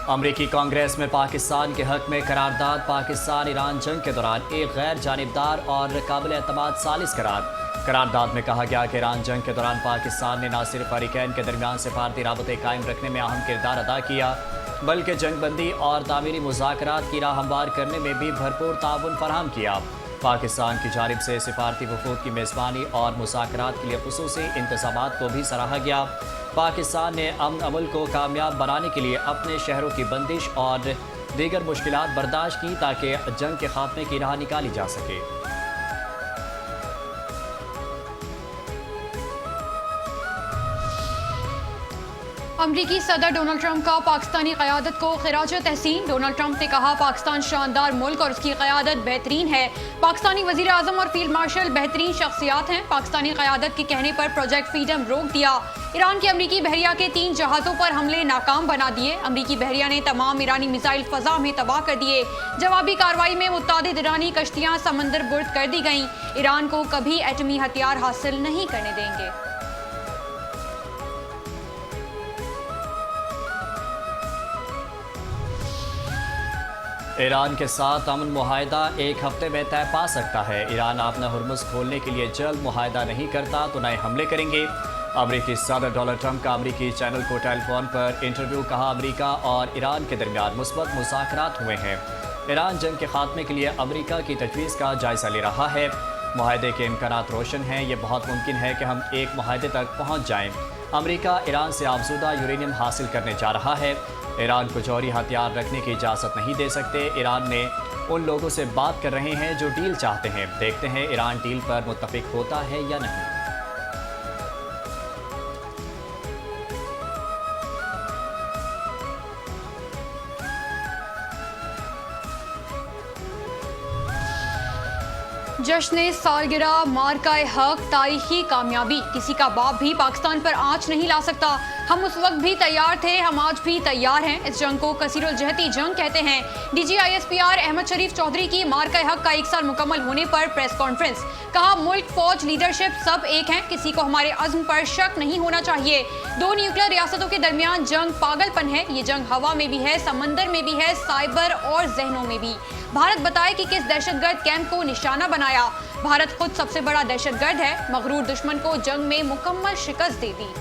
अमरीकी कांग्रेस में पाकिस्तान के हक में करारदाद पाकिस्तान ईरान जंग के दौरान एक गैर जानिबदार और काबिल एतमाद सालिस करारदाद में कहा गया कि ईरान जंग के दौरान पाकिस्तान ने न सिर्फ फरीकैन के दरमियान सिफारती राबते कायम रखने में अहम किरदार अदा किया, बल्कि जंगबंदी और तामीरी मुज़ाकरात की राह हमवार करने में भी भरपूर ताउन फराहम किया। पाकिस्तान की जानिब से सिफारती वफूद की मेज़बानी और मुज़ाकरात के लिए खुसूसी इंतज़ामात को भी सराहा गया। पाकिस्तान ने अमन अमल को कामयाब बनाने के लिए अपने शहरों की बंदिश और दीगर मुश्किलात बर्दाश्त की ताकि जंग के खात्मे की राह निकाली जा सके। अमरीकी सदर डोनाल्ड ट्रंप का पाकिस्तानी क़यादत को खिराज तहसीन। डोनाल्ड ट्रंप ने कहा, पाकिस्तान शानदार मुल्क और उसकी क़यादत बेहतरीन है। पाकिस्तानी वज़ीर आज़म और फील्ड मार्शल बेहतरीन शख्सियात हैं। पाकिस्तानी क़यादत के कहने पर प्रोजेक्ट फ्रीडम रोक दिया। ईरान के अमरीकी बहरिया के 3 जहाज़ों पर हमले नाकाम बना दिए। अमरीकी बहरिया ने तमाम ईरानी मिसाइल फ़ज़ा में तबाह कर दिए। जवाबी कार्रवाई में मुत्तादिद ईरानी कश्तियाँ समंदर बुर्द कर दी गईं। ईरान को कभी एटमी हथियार हासिल नहीं करने देंगे। ईरान के साथ अमन मुआहदा 1 हफ्ते में तय पा सकता है। ईरान अपना हुर्मुज़ खोलने के लिए जल्द मुआहदा नहीं करता तो नए हमले करेंगे। अमरीकी सदर डोनाल्ड ट्रंप का अमरीकी चैनल को टेलीफोन पर इंटरव्यू। कहा, अमरीका और ईरान के दरमियान मुस्बत मुज़ाकरात हुए हैं। ईरान जंग के खात्मे के लिए अमरीका की तजवीज़ का जायज़ा ले रहा है। मुआहदे के इम्कानात रोशन हैं। ये बहुत मुमकिन है कि हम एक मुआहदे तक पहुँच जाएँ। अमरीका ईरान से आफज़ूदा यूरेनियम हासिल करने जा रहा है। ईरान को जौहरी हथियार रखने की इजाज़त नहीं दे सकते। ईरान में उन लोगों से बात कर रहे हैं जो डील चाहते हैं। देखते हैं ईरान डील पर मुत्तफ़िक होता है या नहीं। जश्न सालगिरह मार्का हक तारीखी कामयाबी। किसी का बाप भी पाकिस्तान पर आंच नहीं ला सकता। हम उस वक्त भी तैयार थे, हम आज भी तैयार हैं। इस जंग को कसीरुल जहती जंग कहते हैं। DGISPR अहमद शरीफ चौधरी की मार्का हक का 1 साल मुकम्मल होने पर प्रेस कॉन्फ्रेंस। कहा, मुल्क, फौज, लीडरशिप सब एक हैं। किसी को हमारे अज़्म पर शक नहीं होना चाहिए। 2 न्यूक्लियर रियासतों के दरमियान जंग पागलपन है। ये जंग हवा में भी है, समंदर में भी है, साइबर और जहनों में भी। भारत बताए कि किस दहशतगर्द कैंप को निशाना बनाया। भारत खुद सबसे बड़ा दहशतगर्द है। मगरूर दुश्मन को जंग में मुकम्मल शिकस्त दे दी।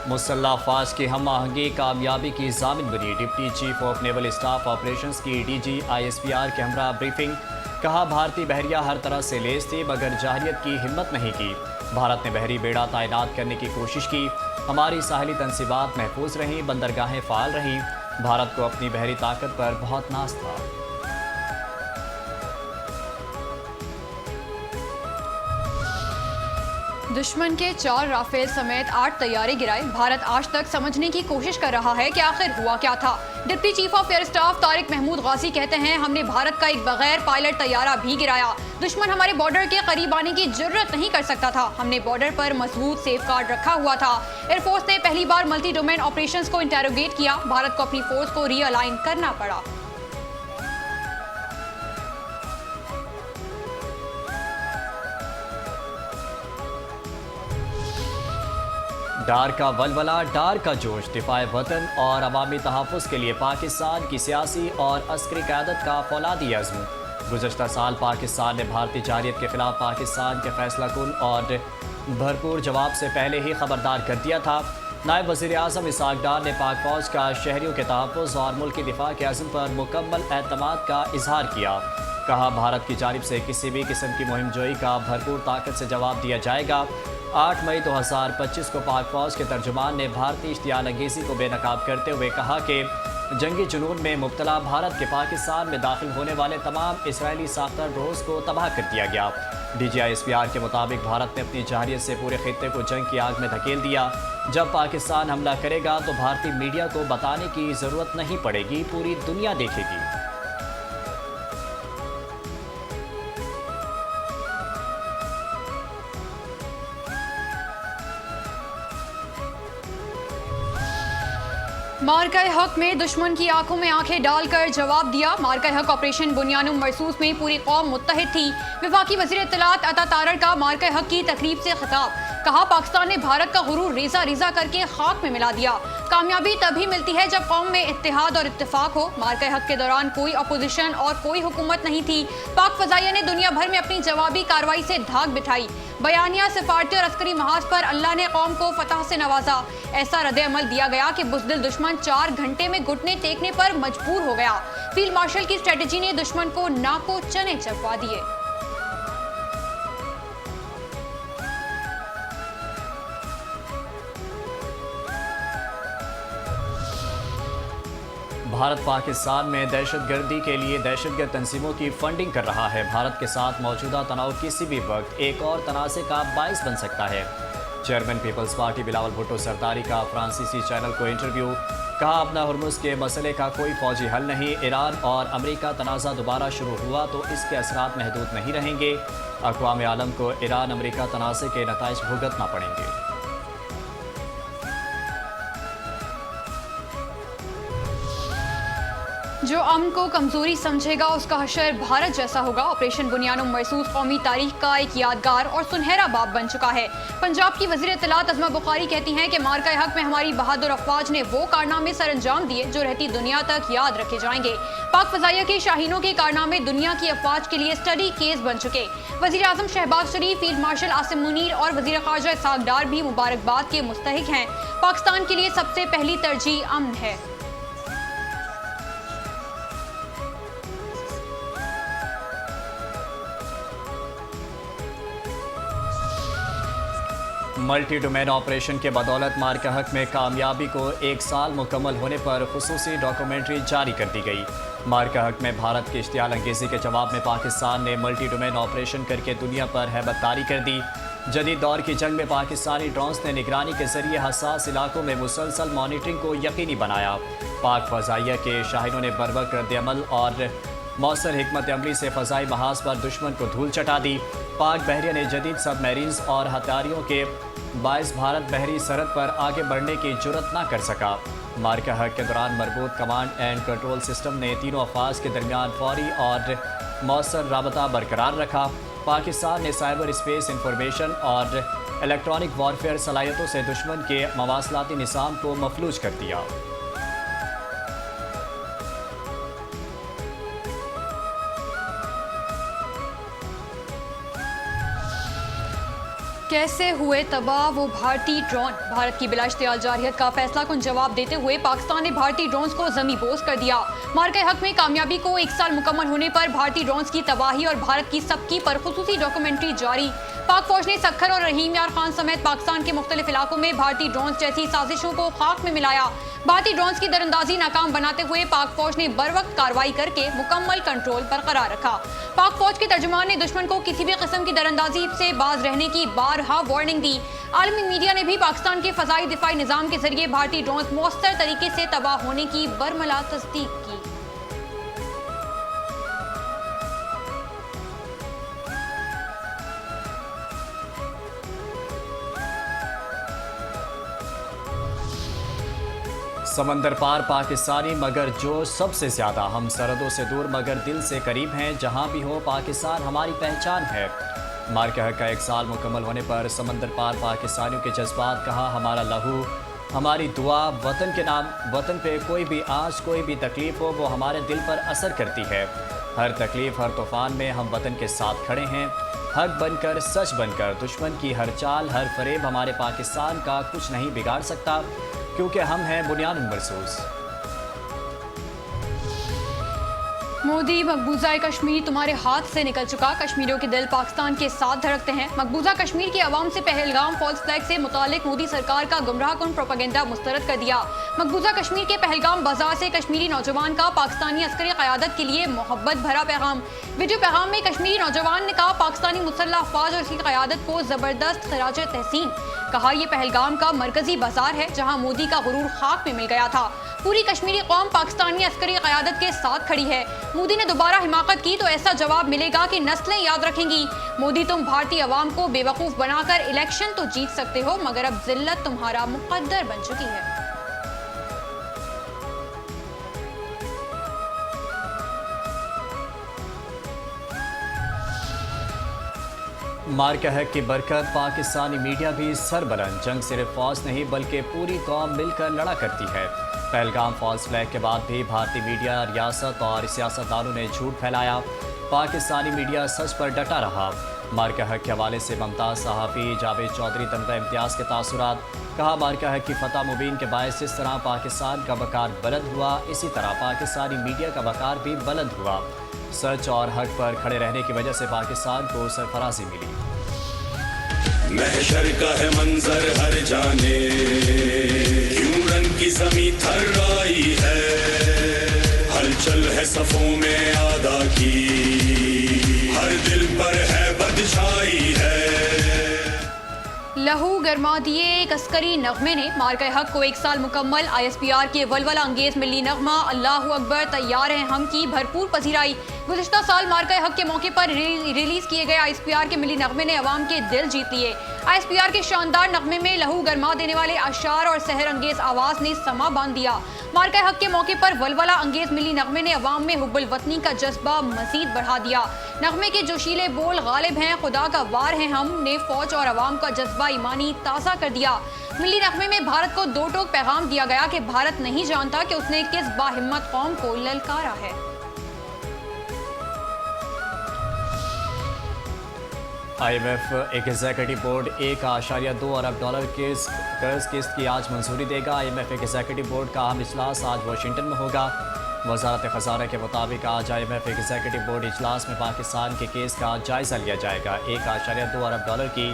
मुसल्लह अफ़वाज की हम आहंगी कामयाबी की ज़ामिन बनी। Deputy chief of naval staff operations की DGISPR के हमरा ब्रीफिंग। कहा, भारतीय बहरिया हर तरह से लेस थी मगर जाहिरियत की हिम्मत नहीं की। भारत ने बहरी बेड़ा तैनात करने की कोशिश की। हमारी साहली तनसीबात महफूज रहीं, बंदरगाहें फ़ाल रहीं। भारत को अपनी बहरी ताकत पर बहुत नाज था। दुश्मन के 4 राफेल समेत 8 तैयारे गिराए। भारत आज तक समझने की कोशिश कर रहा है कि आखिर हुआ क्या था। Deputy chief of air staff Tariq Mahmood Ghazi कहते हैं, हमने भारत का एक बगैर पायलट तैयारा भी गिराया। दुश्मन हमारे बॉर्डर के करीब आने की जरूरत नहीं कर सकता था। हमने बॉर्डर पर मजबूत सेफ गार्ड रखा हुआ था। एयरफोर्स ने पहली बार मल्टी डोमेन ऑपरेशंस को इंटेरोगेट किया। भारत को अपनी फोर्स को रीअलाइन करना पड़ा। डार का वलवला, डार का जोश, दिफाए वतन और अवामी तहफ़्फ़ुज़ के लिए पाकिस्तान की सियासी और अस्करी क़यादत का फौलादी अज़्म। गुज़श्ता साल पाकिस्तान ने भारतीय जारियत के ख़िलाफ़ पाकिस्तान के फैसला कुन और भरपूर जवाब से पहले ही ख़बरदार कर दिया था। नायब वज़ीर आज़म इसहाक़ डार ने पाक फ़ौज का शहरियों के तहफ़्फ़ुज़ और मुल्क की दिफा के अज़्म पर मुकम्मल एतमाद का इजहार किया। कहा, भारत की जानिब से किसी भी किस्म की मुहिम जोई का भरपूर ताकत से जवाब दिया जाएगा। 8 मई 2025 को पाक फ़ौज के तर्जुमान ने भारतीय इश्तियाल अंगेज़ी को बेनकाब करते हुए कहा कि जंगी जुनून में मुब्तला भारत के पाकिस्तान में दाखिल होने वाले तमाम इसराइली साख्तर रोज़ को तबाह कर दिया गया। DGISPR के मुताबिक भारत ने अपनी जारियत से पूरे खित्ते को जंग की आग में धकेल दिया। जब पाकिस्तान हमला करेगा तो भारतीय मीडिया को बताने की ज़रूरत नहीं पड़ेगी, पूरी दुनिया देखेगी। मार्का हक में दुश्मन की आंखों में आंखें डालकर जवाब दिया। मार्का हक ऑपरेशन बुनियानुम मरसूस में पूरी कौम मुत्तहिद थी। वफाकी वज़ीर इत्तलात अता तारड़ का मार्का हक की तकरीब से खिताब। कहा, पाकिस्तान ने भारत का गुरूर रेजा रेजा करके खाक में मिला दिया। कामयाबी तभी मिलती है जब कौम में इत्तेहाद और इत्तेफाक हो। मार्का हक के दौरान कोई अपोजिशन और कोई हुकूमत नहीं थी। पाक फजाइया ने दुनिया भर में अपनी जवाबी कार्रवाई से धाक बिठाई। बयानिया, सिफारती और अस्करी महाज पर अल्लाह ने कौम को फतह से नवाजा। ऐसा रद्द-ए-अमल दिया गया कि बुज़दिल दुश्मन 4 घंटे में घुटने टेकने पर मजबूर हो गया। फील्ड मार्शल की स्ट्रेटजी ने दुश्मन को नाको चने चबवा दिए। भारत पाकिस्तान में दहशतगर्दी के लिए दहशतगर्द तंजीमों की फंडिंग कर रहा है। भारत के साथ मौजूदा तनाव किसी भी वक्त एक और तनाज़े का बाइस बन सकता है। चेयरमैन पीपल्स पार्टी बिलावल भुट्टो सरदारी का फ्रांसीसी चैनल को इंटरव्यू। कहा, अपना हुर्मुज़ के मसले का कोई फौजी हल नहीं। ईरान और अमेरिका तनाज़ा दोबारा शुरू हुआ तो इसके असरात महदूद नहीं रहेंगे। अक़वाम आलम को ईरान अमेरिका तनाज़े के नताइज भुगतना पड़ेंगे। जो अमन को कमजोरी समझेगा उसका हशर भारत जैसा होगा। ऑपरेशन बुनियानुम मरसूस कौमी तारीख का एक यादगार और सुनहरा बाब बन चुका है। पंजाब की वज़ीर इत्तलात अज़मा बुखारी कहती हैं कि मार्का हक में हमारी बहादुर अफवाज ने वो कारनामे सर अंजाम दिए जो रहती दुनिया तक याद रखे जाएंगे। पाक फजाइया के शाहीनों के कारनामे दुनिया की अफवाज के लिए स्टडी केस बन चुके। वज़ीर आज़म शहबाज शरीफ, फील्ड मार्शल आसिम मुनीर और वज़ीर ख़ारजा इसहाक डार भी मुबारकबाद के मुस्तहिक हैं। पाकिस्तान के लिए सबसे पहली तरजीह अमन है। मल्टी डोमेन ऑपरेशन के बदौलत मार्का हक में कामयाबी को 1 साल मुकम्मल होने पर खुसूसी डॉक्यूमेंट्री जारी कर दी गई। मार्का हक में भारत की इश्तियाल अंगेज़ी के जवाब में पाकिस्तान ने मल्टी डोमेन ऑपरेशन करके दुनिया पर हैबत तारी कर दी। जदीद दौर की जंग में पाकिस्तानी ड्रोन्स ने निगरानी के जरिए हसास इलाकों में मुसलसल मॉनिटरिंग को यकीनी बनाया। पाक फजाइया के शाहीनों ने बरवक्त रद्द-ए-अमल और मौसर हिकमत अमली से फ़ज़ाई महाज पर दुश्मन को धूल चटा दी। पाक बहरिया ने जदीद सबमरीन्स और हथियारों के बाइस भारत बहरी सरहद पर आगे बढ़ने की जुर्रत न कर सका। मार्का हक के दौरान मरबूत कमांड एंड कंट्रोल सिस्टम ने तीनों अफवाज के दरमियान फौरी और मौसर राबता बरकरार रखा। पाकिस्तान ने साइबर स्पेस इंफॉर्मेशन और इलेक्ट्रॉनिक वॉरफेयर सलाहियतों से दुश्मन के मवासलाती निज़ाम को मफलूज कर दिया। कैसे हुए तबाह वो भारतीय ड्रोन। भारत की बिला इश्तियाल जारहियत का फैसला कुन जवाब देते हुए पाकिस्तान ने भारतीय ड्रोन्स को जमी बोस कर दिया। मार्का हक में कामयाबी को 1 साल मुकम्मल होने पर भारतीय ड्रोन्स की तबाही और भारत की सबकी पर खुसूसी डॉक्यूमेंट्री जारी। पाक फौज ने सक्खर और रहीम यार खान समेत पाकिस्तान के मुख्तलिफ इलाकों में भारतीय ड्रोन्स जैसी साजिशों को खाक में मिलाया। भारतीय ड्रोन्स की दरअंदाजी नाकाम बनाते हुए पाक फौज ने बर वक्त कार्रवाई करके मुकम्मल कंट्रोल बरकरार रखा। पाक फौज के तर्जुमान ने दुश्मन को किसी भी किस्म की दरअंदाजी से बाज रहने की बारहा वार्निंग दी। आलमी मीडिया ने भी पाकिस्तान के फजाई दिफाई निज़ाम के जरिए भारतीय ड्रोन्स मौसर तरीके से तबाह होने की बरमला तस्दीक की। समंदर पार पाकिस्तानी मगर जो सबसे ज़्यादा हम सरहदों से दूर मगर दिल से करीब हैं। जहां भी हो पाकिस्तान हमारी पहचान है। मार्का हक का 1 साल मुकम्मल होने पर समंदर पार पाकिस्तानियों के जज्बात, कहा हमारा लहू हमारी दुआ, वतन के नाम, वतन पे कोई भी आँच कोई भी तकलीफ हो वो हमारे दिल पर असर करती है। हर तकलीफ हर तूफ़ान में हम वतन के साथ खड़े हैं। हक बनकर सच बनकर दुश्मन की हर चाल हर फरेब हमारे पाकिस्तान का कुछ नहीं बिगाड़ सकता, क्योंकि हम हैं बुनियानुम मरसूस। मोदी, मकबूजा कश्मीर तुम्हारे हाथ से निकल चुका। कश्मीरियों के दिल पाकिस्तान के साथ धड़कते हैं। मकबूजा कश्मीर की आवाम से पहलगाम फॉल्स फ्लैग से मुतालिक मोदी सरकार का गुमराहकुन प्रोपेगेंडा मुस्तरद कर दिया। मकबूजा कश्मीर के पहलगाम बाजार से कश्मीरी नौजवान का पाकिस्तानी अस्करी क़यादत के लिए मोहब्बत भरा पैगाम। वीडियो पैगाम में कश्मीरी नौजवान ने कहा पाकिस्तानी मुसल्लह अफवाज और इसकी क़यादत को ज़बरदस्त खराज तहसीन। कहा यह पहलगाम का मरकजी बाजार है जहाँ मोदी का गुरूर खाक में मिल गया था। पूरी कश्मीरी कौम पाकिस्तानी अस्करी क़यादत के साथ खड़ी है। मोदी ने दोबारा हिमाकत की तो ऐसा जवाब मिलेगा कि नस्लें याद रखेंगी। मोदी, तुम भारतीय अवाम को बेवकूफ़ बनाकर इलेक्शन तो जीत सकते हो, मगर अब जिल्लत तुम्हारा मुकद्दर बन चुकी है। मार्का हक की बरकत पाकिस्तानी मीडिया भी सरबलंद। जंग सिर्फ फौज नहीं बल्कि पूरी कौम मिलकर लड़ा करती है। पहलगाम फॉल्स फ्लैग के बाद भी भारतीय मीडिया, रियासत और सियासतदानों ने झूठ फैलाया। पाकिस्तानी मीडिया सच पर डटा रहा। मार्का हक के हवाले से मुमताज़ सहाफ़ी जावेद चौधरी तमगा इम्तियाज़ के तासुरात। कहा, मार्का हक की फतह मुबीन के बायस जिस तरह पाकिस्तान का वक़ार बुलंद हुआ, इसी तरह पाकिस्तानी मीडिया का वक़ार भी बुलंद हुआ। सच और हक पर खड़े रहने की वजह से पाकिस्तान को सरफराजी मिली। महशर का है मंजर हर जाने, क्यों रन की ज़मीं थर्राई है, हलचल है सफों में आदा की, हर दिल पर है बदछाई है। लहू गरमा दिए एक अस्करी नगमे ने मार्का हक को 1 साल मुकम्मल। ISPR के वलवला अंगेज मिली नगमा अल्लाहु अकबर तैयार हैं हम की भरपूर पसीराई। गुज़िश्ता साल मार्का हक के मौके पर रिलीज किए गए ISPR के मिली नगमे ने अवाम के दिल जीत लिए। ISPR के शानदार नगमे में लहू गरमा देने वाले अशार और सहर अंगेज आवाज ने समा बांध दिया। मार्का हक के मौके पर वलवला अंगेज मिली नगमे ने अवाम में हुब्बुल वतनी का जज्बा मजीद बढ़ा दिया। नगमे के जोशीले बोल गालिब हैं खुदा का वार हैं हम ने फौज और अवाम का जज्बा ईमानी ताज़ा कर दिया। मिली नगमे में भारत को दो टोक पैगाम दिया गया कि भारत नहीं जानता कि उसने किस बाहिम्मत कौम को ललकारा है। IMF एग्जीक्यूटिव बोर्ड $1.2 अरब के कर्ज किस्त की आज मंजूरी देगा। IMF एग्जीक्यूटिव बोर्ड का अहम इजलास आज वाशिंगटन में होगा। वजारत खजाना के मुताबिक आज IMF एग्जीक्यूटिव बोर्ड इजलास में पाकिस्तान के केस का जायजा लिया जाएगा। $1.2 अरब की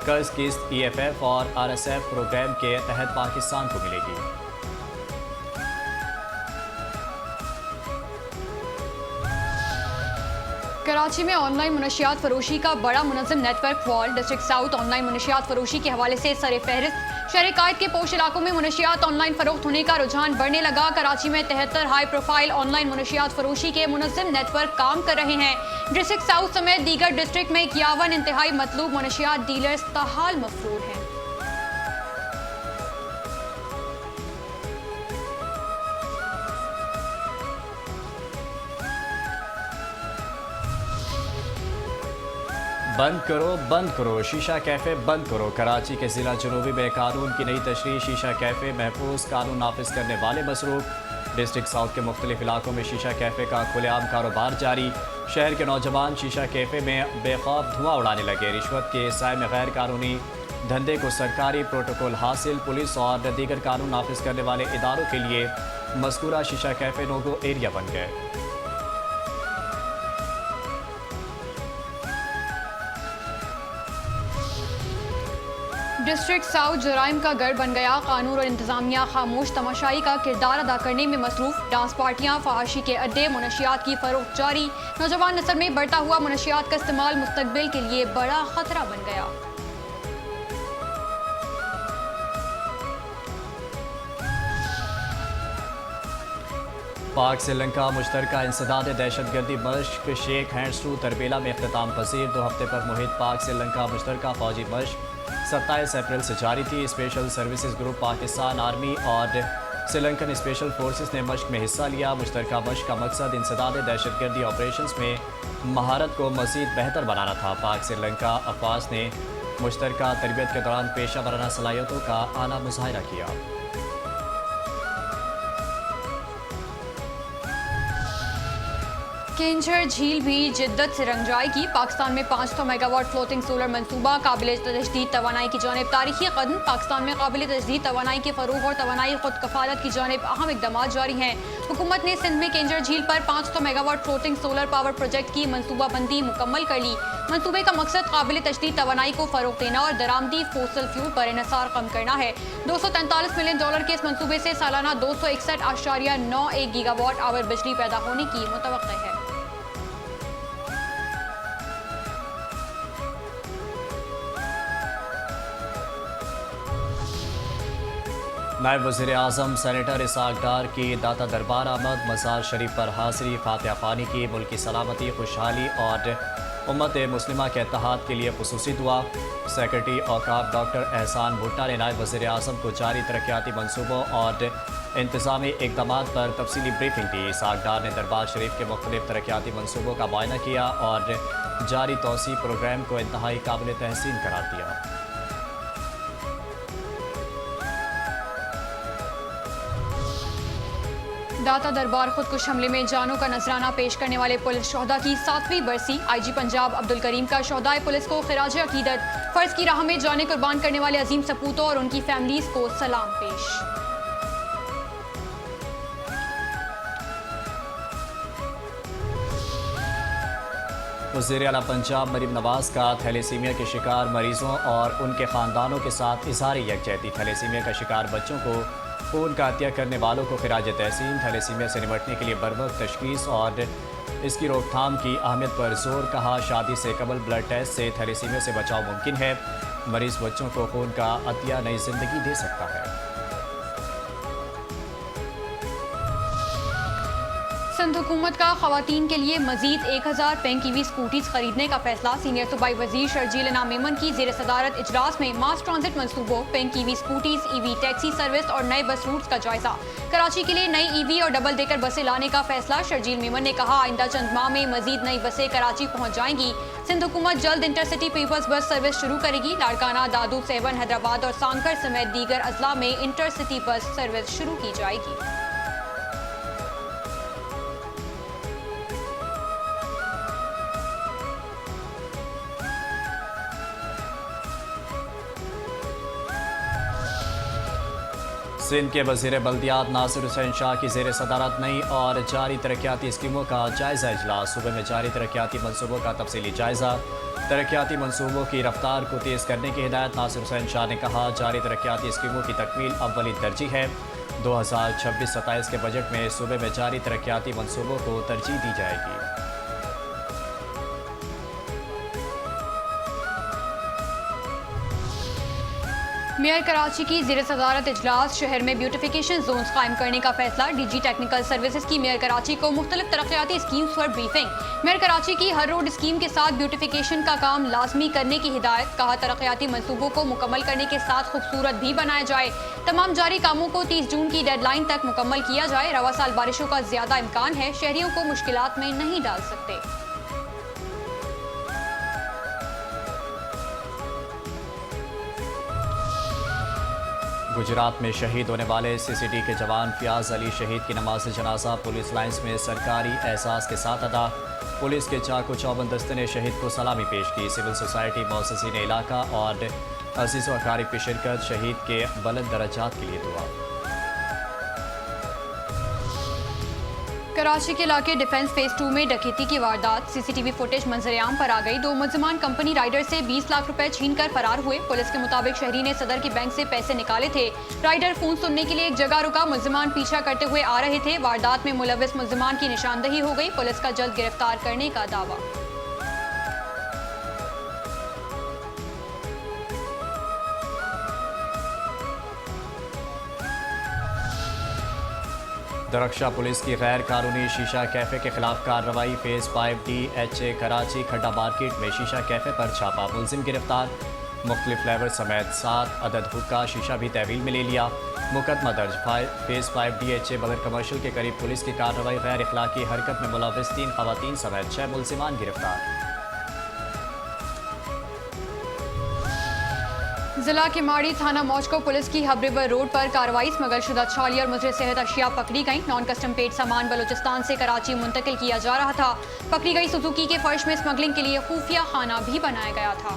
कर्ज किस्त EFF और RSF प्रोग्राम के तहत पाकिस्तान को मिलेगी। कराची में ऑनलाइन मुनशियात फरोशी का बड़ा मुनज़्ज़म नेटवर्क फॉल। डिस्ट्रिक्ट साउथ ऑनलाइन मुनशियात फरोशी के हवाले से सर फहरिस्त। शहर कायद के पोश इलाकों में मुनशियात ऑनलाइन फरोख्त होने का रुझान बढ़ने लगा। कराची में 73 हाई प्रोफाइल ऑनलाइन मुनशियात फरोशी के मुनज़्ज़म नेटवर्क काम कर रहे हैं। डिस्ट्रिक्ट साउथ समेत दीगर डिस्ट्रिक्ट में 51 इंतहाई मतलूब मुनशियात डीलर्स ताहाल मफरूर हैं। बंद करो शीशा कैफ़े बंद करो। कराची के ज़िला जनूबी में कानून की नई तशरीह। शीशा कैफ़े महफूज कानून नाफिज करने वाले मसरूफ। डिस्ट्रिक्ट साउथ के मुख्तलिफ इलाकों में शीशा कैफ़े का खुलेआम कारोबार जारी। शहर के नौजवान शीशा कैफ़े में बेखौफ धुआं उड़ाने लगे। रिश्वत के साए में गैर कानूनी धंधे को सरकारी प्रोटोकॉल हासिल। पुलिस और दीगर कानून नाफिज करने वाले इदारों के लिए मज़कूरा शीशा कैफ़े नो गो एरिया बन गए। डिस्ट्रिक्ट साउथ जराइम का गढ़ बन गया। कानून और इंतजामिया खामोश तमाशाई का किरदार अदा करने में मसरूफ। डांस पार्टियां, फहाशी के अड्डे, मुनशियात की फरोख्त जारी। नौजवान नस्ल में बढ़ता हुआ मुनशियात का इस्तेमाल मुस्तकबिल के लिए बड़ा खतरा बन गया। पाक श्रीलंका मुश्तरका इंसदाद दहशतगर्दी मश्क शेख हैंड्स टू तरबेला में अख्ताम पजीर। 2 हफ्ते पर मुहित पाक श्रीलंका मुश्तरका फौजी मश्क 27 अप्रैल से जारी थी। Special services group, Pakistan army और श्रीलंकन स्पेशल फोर्सेस ने मश्क में हिस्सा लिया। मुश्तरका मश्क का मकसद इंसदाद दहशतगर्दी ऑपरेशंस में महारत को मज़ीद बेहतर बनाना था। पाक श्रीलंका अफवाज ने मुश्तरका तरबियत के दौरान पेशा वराना सलाहियतों का आला मुजाहिरा किया। केंझर झील भी जिद्दत से रंग जाएगी। पाकिस्तान में 500 मेगावाट फ्लोटिंग सोलर मंसूबा काबिल तजदीद तवानाई की जानिब तारीखी कदम। पाकिस्तान में काबिल तजदीद तवानाई के फरोग और तवानाई खुद कफालत की जानिब अहम इकदाम जारी हैं। हुकूमत ने सिंध में केंझर झील पर 500 megawatt floating solar power project की मनसूबाबंदी मुकम्मल कर ली। मनसूबे का मकसद काबिल तजदीद तवानाई को फरोग देना और दरामदी फोसल फ्यूल पर इन्हिसार कम करना है। $243 मिलियन के इस मनसूबे से सालाना 261.91 गीगावाट आवर बिजली पैदा होने की मुतवक्किया है। नायब वज़ीर आज़म सेनेटर इसाक डार की दाता दरबार आमद। मज़ार शरीफ पर हाज़री, फातिहा ख़्वानी की। मुल्की सलामती, खुशहाली और उम्मत मुस्लिमा के इत्तेहाद के लिए खुसूसी दुआ। सेक्रेटरी औकाफ डॉक्टर एहसान भुट्टा ने नायब वज़ीर आज़म को जारी तरक्याती मनसूबों और इंतजामी इकदाम पर तफसीली ब्रीफिंग दी। सागडार ने दरबार शरीफ के मुख्तलिफ तरक्याती मनसूबों का मुआयना किया और जारी तोसी प्रोग्राम को इंतहाई काबिल तहसीन करार दिया। दाता दरबार खुदकुश हमले में जानों का नजराना पेश करने वाले पुलिस शोहदा की 7वीं बरसी। आईजी पंजाब अब्दुल करीम का शोहदाए पुलिस को खिराज अकीदत। फर्ज की राह में जाने कुर्बान करने वाले अजीम सपूतों और उनकी फैमिलीज को सलाम पेश। वज़ीर आला पंजाब मरीम नवाज का थैलेसीमिया के शिकार मरीजों और उनके ख़ानदानों के साथ इज़हार यकजहती। थैलेसीमिया का शिकार बच्चों को खून का अतिया करने वालों को खिराज तहसीन। थैलेसीमिया से निपटने के लिए बरवक्त तशखीस और इसकी रोकथाम की अहमियत पर जोर। कहा, शादी से कबल ब्लड टेस्ट से थैलेसीमिया से बचाव मुमकिन है। मरीज बच्चों को खून का अतिया नई जिंदगी दे सकता है। सिंध हुकूमत का खवातीन के लिए मजीद 1000 पेंक ईवी स्कूटीज खरीदने का फैसला। सीनियर सूबाई वजीर शर्जील इनाम मेमन की जेर सदारत इजलास में मास ट्रांजिट मनसूबों, pink EV scooties, EV taxi service और नए बस रूट्स का जायजा। कराची के लिए नई ईवी और डबल डेकर बसें लाने का फैसला। शर्जील मेमन ने कहा, आइंदा चंद माह में मजीद नई बसें कराची पहुँच जाएंगी। सिंध हुकूमत जल्द इंटरसिटी पीपल्स बस सर्विस शुरू करेगी। लाड़काना, दादू, सेवन, हैदराबाद और सांकर समेत दीगर अजला में इंटरसिटी बस सर्विस शुरू की जाएगी। सिंध के वज़ीर बल्दियात नासिर हुसैन शाह की जेर सदारत नई और जारी तरक्याती स्कीमों का जायजा इजलास। सूबे में जारी तरक्याती मनसूबों का तफसीली जायजा। तरक्याती मनसूबों की रफ्तार को तेज़ करने की हिदायत। नासिर हुसैन शाह ने कहा, जारी तरक्याती स्कीमों की तकमील अव्वली तरजीह है। 2026-27 के बजट में सूबे में जारी तरक्याती मनसूबों को तरजीह दी जाएगी। मेयर कराची की जेर सदारत इजलास। शहर में ब्यूटिफिकेशन जोन्स कायम करने का फैसला। डीजी टेक्निकल सर्विसेज की मेयर कराची को मुख्तलिफ तरक्याती स्कीम्स पर ब्रीफिंग। मेयर कराची की हर रोड स्कीम के साथ ब्यूटिफिकेशन का काम लाजमी करने की हिदायत। कहा, तरक्याती मनसूबों को मुकम्मल करने के साथ खूबसूरत भी बनाया जाए। तमाम जारी कामों को 30 जून की डेडलाइन तक मुकम्मल किया जाए। रवा साल बारिशों का ज्यादा इम्कान है, शहरियों को मुश्किलात में नहीं डाल सकते। गुजरात में शहीद होने वाले सीसीडी के जवान फियाज अली शहीद की नमाज जनाजा पुलिस लाइन्स में सरकारी एहसास के साथ अदा। पुलिस के चाकू चौबंद दस्ते ने शहीद को सलामी पेश की। सिविल सोसाइटी मौससीन इलाका और अजीज़ व अकारिब की शिरकत। शहीद के बुलंद दर्जात के लिए दुआ। कराची के इलाके डिफेंस फेज 2 में डकैती की वारदात। सीसीटीवी फुटेज मंजरेआम पर आ गई। 2 मुलजमान कंपनी राइडर से 20 लाख रुपए छीनकर फरार हुए। पुलिस के मुताबिक शहरी ने सदर के बैंक से पैसे निकाले थे। राइडर फोन सुनने के लिए एक जगह रुका। मुलजमान पीछा करते हुए आ रहे थे। वारदात में मुलविस मुलजमान की निशानदही हो गई। पुलिस का जल्द गिरफ्तार करने का दावा। दरख्शा पुलिस की गैर कानूनी शीशा कैफे के खिलाफ कार्रवाई। फेज 5 DHA कराची खड्डा मार्केट में शीशा कैफे पर छापा। मुलजिम गिरफ्तार। मुख्तलिफ फ्लेवर समेत 7 अदद हुक्का शीशा भी तहवील में ले लिया। मुकदमा दर्ज। फेज 5 DHA बगैर कमर्शियल के करीब पुलिस की कार्रवाई। गैर इखलाकी हरकत में मुलविस 3 खवातीन समेत 6 मुलजिमान गिरफ्तार। जिला के माड़ी थाना मौज को पुलिस की हब रिवर रोड पर कार्रवाई। स्मगलशुदा छाली और मुजरे सेहत अशिया पकड़ी गई। नॉन कस्टम पेड सामान बलूचिस्तान से कराची मुंतकिल किया जा रहा था। पकड़ी गई सुजुकी के फर्श में स्मगलिंग के लिए खुफिया खाना भी बनाया गया था।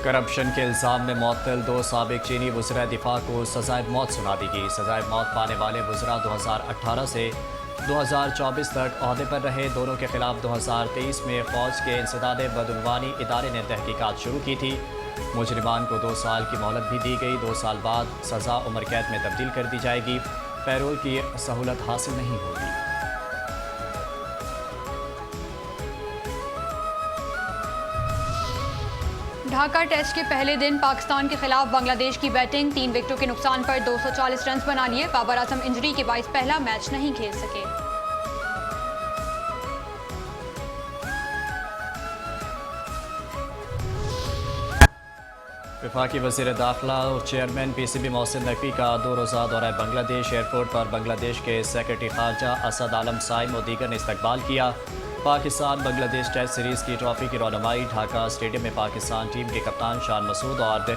करप्शन के इल्जाम में मुअत्तल 2 साबिक चीनी वज़ीर दिफा को सजाए मौत सुना दी गई। सजाए मौत पाने वाले वज़रा 2018 से 2024 तक ओहदे पर रहे। दोनों के खिलाफ 2023 में फ़ौज के इंसदाद बदउनवानी इदारे ने तहकीकात शुरू की थी। मुजरिमान को 2 साल की मोहलत भी दी गई। 2 साल बाद सज़ा उम्र कैद में तब्दील कर दी जाएगी। पैरोल की सहूलत हासिल नहीं होगी। ढाका टेस्ट के पहले दिन पाकिस्तान के खिलाफ बांग्लादेश की बैटिंग। 3 विकेटों के नुकसान पर 240 रन बना लिए। बाबर आजम इंजरी के बाइस पहला मैच नहीं खेल सके। वफाकी वज़ीर दाखिला और चेयरमैन PCB मोहसिन नकवी का 2 रोज़ा दौरा बांग्लादेश। एयरपोर्ट पर बांग्लादेश के सेक्रेटरी खारजा असद आलम साइम और दीगर ने इस्तकबाल किया। पाकिस्तान बांग्लादेश टेस्ट सीरीज़ की ट्रॉफी की रौनमाई ढाका स्टेडियम में पाकिस्तान टीम के कप्तान शान मसूद और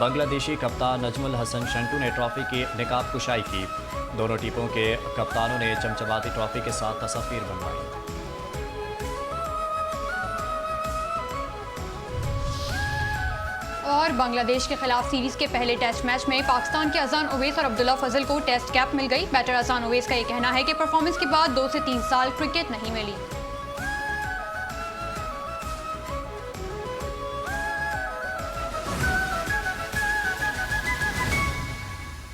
बांग्लादेशी कप्तान नजमुल हसन शंटू ने ट्रॉफी की निकाब कुशाई की। दोनों टीमों के कप्तानों ने चमचमाती ट्रॉफी के साथ तस्वीर बनवाई। और बांग्लादेश के खिलाफ सीरीज के पहले टेस्ट मैच में पाकिस्तान के अजान ओवैस और अब्दुल्ला फजल को टेस्ट कैप मिल गई। बैटर अजान ओवैस का ये कहना है कि परफॉर्मेंस के बाद 2 से 3 साल क्रिकेट नहीं मिली।